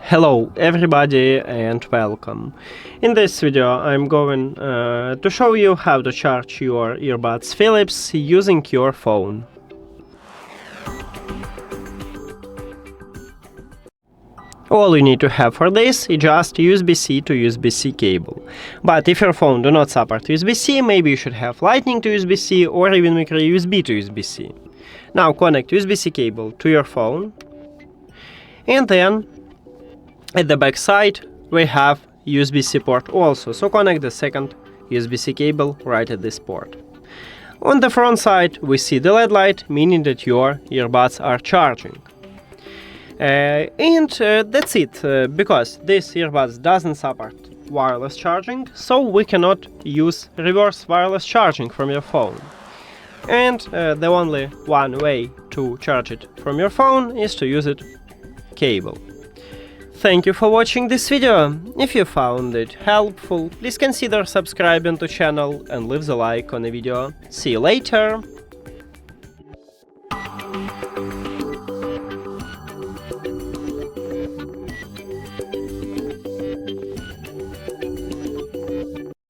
Hello everybody and welcome. In this video I'm going to show you how to charge your earbuds Philips using your phone. All you need to have for this is just USB-C to USB-C cable. But if your phone do not support USB-C, maybe you should have Lightning to USB-C or even micro USB to USB-C. Now connect USB-C cable to your phone, and then at the back side we have USB-C port also, so connect the second USB-C cable right at this port. On the front side we see the LED light, meaning that your earbuds are charging. That's it, because this earbuds doesn't support wireless charging, so we cannot use reverse wireless charging from your phone. And the only one way to charge it from your phone is to use it cable. Thank you for watching this video. If you found it helpful, please consider subscribing to channel and leave the like on the video. See you later!